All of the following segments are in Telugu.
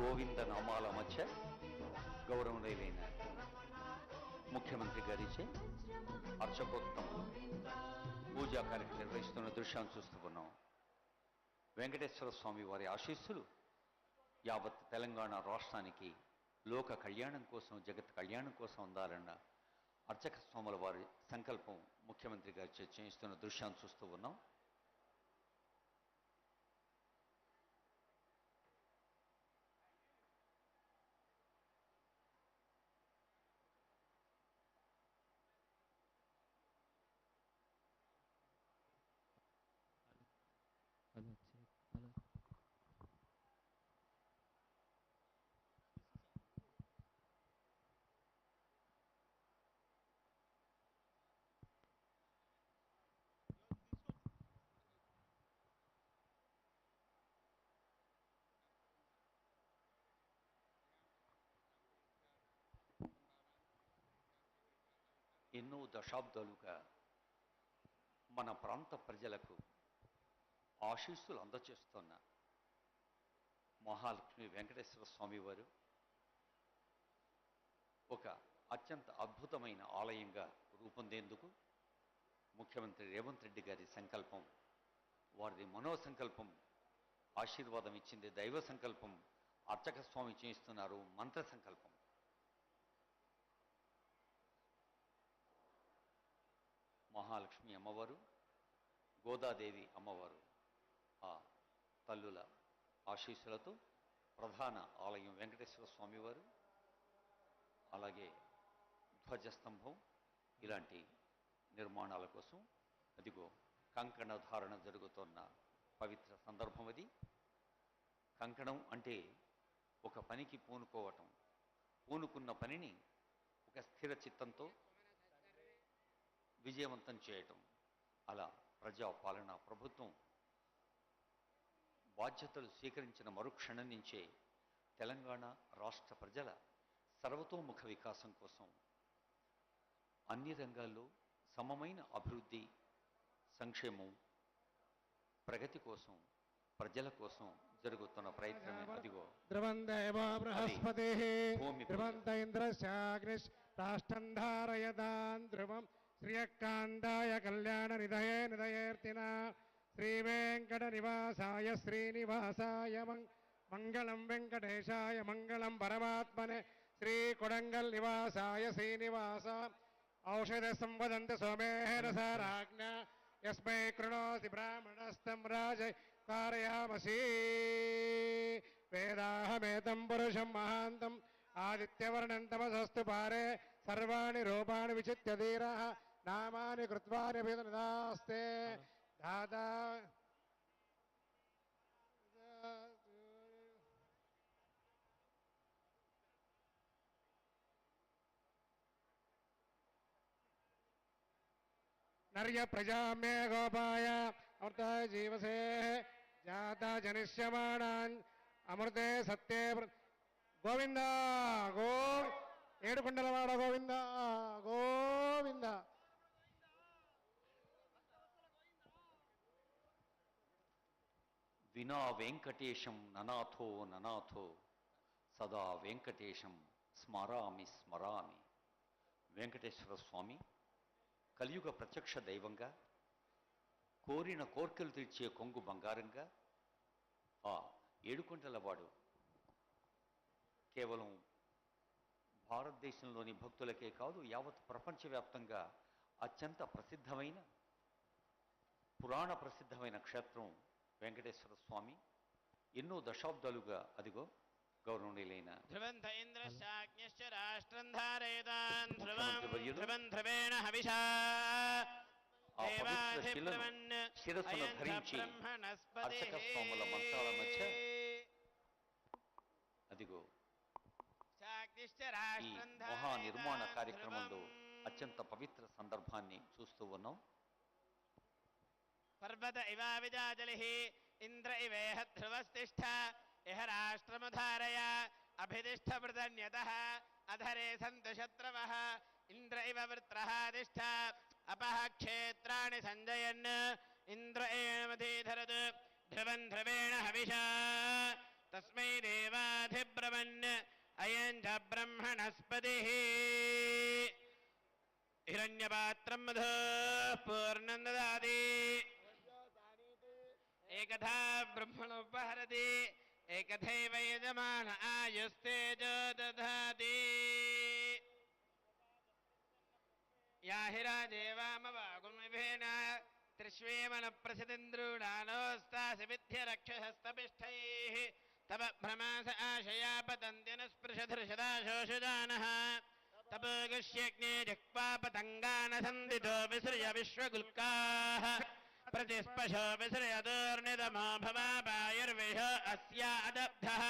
గోవింద నామాల మధ్య గౌరవనీయులైన ముఖ్యమంత్రి గారిచే అర్చకోత్తములు పూజా కార్యక్రమం నిర్వహిస్తున్న దృశ్యాన్ని చూస్తూ ఉన్నాం. వెంకటేశ్వర స్వామి వారి ఆశీస్సులు యావత్ తెలంగాణ రాష్ట్రానికి లోక కళ్యాణం కోసం, జగత్ కళ్యాణం కోసం అందాలన్న అర్చక స్వాముల వారి సంకల్పం ముఖ్యమంత్రి గారి చేయిస్తున్న దృశ్యాన్ని చూస్తూ ఉన్నాం. ఎన్నో దశాబ్దాలుగా మన ప్రాంత ప్రజలకు ఆశీస్సులు అందచేస్తున్న మహాలక్ష్మి వెంకటేశ్వర స్వామి వారు ఒక అత్యంత అద్భుతమైన ఆలయంగా రూపొందేందుకు ముఖ్యమంత్రి రేవంత్ రెడ్డి గారి సంకల్పం, వారిది మనోసంకల్పం, ఆశీర్వాదం ఇచ్చింది దైవ సంకల్పం. అర్చక స్వామి చేయిస్తున్నారు మంత్ర సంకల్పం. మహాలక్ష్మి అమ్మవారు, గోదాదేవి అమ్మవారు ఆ తల్లుల ఆశీస్సులతో ప్రధాన ఆలయం వెంకటేశ్వర స్వామివారు, అలాగే ధ్వజస్తంభం ఇలాంటి నిర్మాణాల కోసం అదిగో కంకణ ధారణ జరుగుతున్న పవిత్ర సందర్భం అది. కంకణం అంటే ఒక పనికి పూనుకోవటం, పూనుకున్న పనిని ఒక స్థిర చిత్తంతో విజయవంతం చేయటం. అలా ప్రజాపాలన ప్రభుత్వం బాధ్యతలు స్వీకరించిన మరుక్షణం నుంచే తెలంగాణ రాష్ట్ర ప్రజల సర్వతోముఖ వికాసం కోసం అన్ని రంగాల్లో సమమైన అభివృద్ధి, సంక్షేమం, ప్రగతి కోసం, ప్రజల కోసం జరుగుతున్న ప్రయత్నమే అదిగో. ధ్రువందేవో బృహస్పతి ధ్రువంత ఇంద్రశాగ్నిష్ రాష్ట్రం ధారయతాన్ ధ్రువం శ్రియకాంతాయ కళ్యాణ నిధయే నిధయేర్తిన శ్రీ వెంకట నివాసాయ శ్రీనివాసాయ మంగళం వెంకటేశాయ మంగళం పరమాత్మనే శ్రీ కొడంగల్ నివాసాయ శ్రీనివాస ఔషధ సంవదంత సోమేన సారాజ్ఞ యస్మై కృణోసి బ్రాహ్మణస్తం రాజ కారయామసి వేదాహమేతం పురుషం మహాంతం ఆదిత్యవర్ణం తమసస్తు పారే సర్వాణి రూపాణి విచిత్య ధీరః నామాని కృత్వాని అభినదాస్తే దాదా నర్య ప్రజామ్యే గోపాయ అమృతాయ జీవసే జాతా జనిష్యమాణాన్ అమృతే సత్యే గోవింద గో ఏడుకొండలవాడ గోవింద గోవింద. వినా వెంకటేశం ననాథో ననాథో సదా వెంకటేశం స్మరామి స్మరామి. వెంకటేశ్వర స్వామి కలియుగ ప్రత్యక్ష దైవంగా, కోరిన కోర్కెలు తీర్చే కొంగు బంగారంగా ఆ ఏడుకొండలవాడు కేవలం భారతదేశంలోని భక్తులకే కాదు, యావత్ ప్రపంచవ్యాప్తంగా అత్యంత ప్రసిద్ధమైన, పురాణ ప్రసిద్ధమైన క్షేత్రం వెంకటేశ్వర స్వామి. ఎన్నో దశాబ్దాలుగా అదిగో గౌరవనీయులైన ధ్రువంత ఇంద్రశాగ్నిశ్చ రాష్ట్రం ధారయతాన్ ధ్రువం ధ్రువం ధ్రువేణ హవిషా శిరస్సును ధరించి అర్చక స్వాముల మంత్రాల మధ్య అదిగో ఈ మహా నిర్మాణ కార్యక్రమంలో అత్యంత పవిత్ర సందర్భాన్ని చూస్తూ ఉన్నాం. పర్వత ఇవ విజాజలిః ఇంద్ర ఇవేహ ధ్రువస్తిష్ఠ ఇహ రాష్ట్రముధారయ అభితిష్ఠ వృతన్యతః అధరే సంతు శత్రవః ఇంద్ర ఇవ వృత్రః తిష్ఠ అపః క్షేత్రాణి సంజయన్ ఇంద్ర ఏమధీధరత్ ధ్రువం ధ్రువేణ హవిషా तस्मै देवाधिब्रवन् अयं च ब्रह्मणस्पतिः हिरण्यपात्रं मधुः पूर्णं ददाति एकधा ब्रह्मणोपहरति एकथैव यजमान आयुस्तेजो दधाति या हिराजेवामवागुमिभेन त्रिष्वेमनप्रसिदिन्द्रूणानोस्तासि विद्यरक्षसस्तपिष्ठैः तव भ्रमास आशया पतन्ति न स्पृशधृषदाशोषजानः तपोगस्यग्ने जिह्वा पतङ्गानसन्दितो विसृज विश्वगुल्काः प्रतिस्पशो विसृजतोर्नितमो भवापायुर्विष अस्या अदब्धः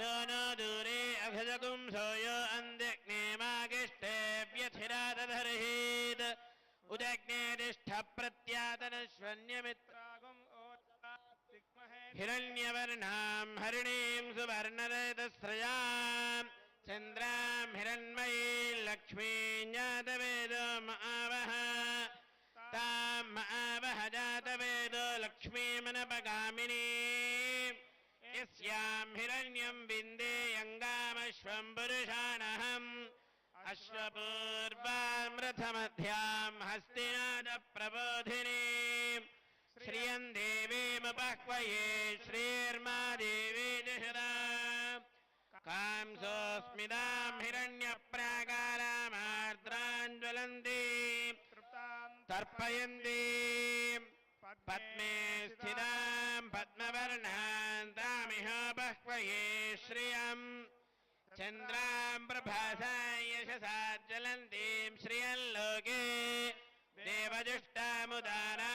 यो नो दूरे अभिजगुंसो यो अन्ध्यग्नेमागिष्टे व्यथिरादधर्हीत् उदग्नेदिष्ठ प्रत्यातनश्वन्यमित्रागुम् हिरण्यवर्णां हरिणीं सुवर्णरजतस्रजां चन्द्रां हिरण्मयीं लक्ष्मीं जातवेदो महावः तां महावः जातवेदो लक्ष्मीमनपगामिनीं यस्यां हिरण्यं विन्देयङ्गामश्वं पुरुषाणहम् अश्वपूर्वां रथमध्यां हस्तिनादप्रबोधिनीं श्रियं देवीमुपह्वये श्रीर्मा देवी दशरां कांसोऽस्मितां हिरण्यप्राकारामार्द्रां ज्वलन्तीं तर्पयन्तीं पद्मे स्थितां पद्मवर्णां तामिहोपह्वये श्रियम् चन्द्रां प्रभासा यशसा ज्वलन्तीं श्रियल्लोके देवजुष्टामुदारां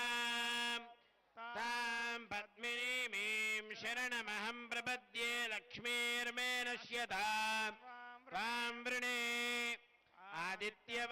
तां पद्मिनीमीं शरणमहं प्रपद्ये लक्ष्मीर्मे नश्यतां त्वां वृणे आदित्यव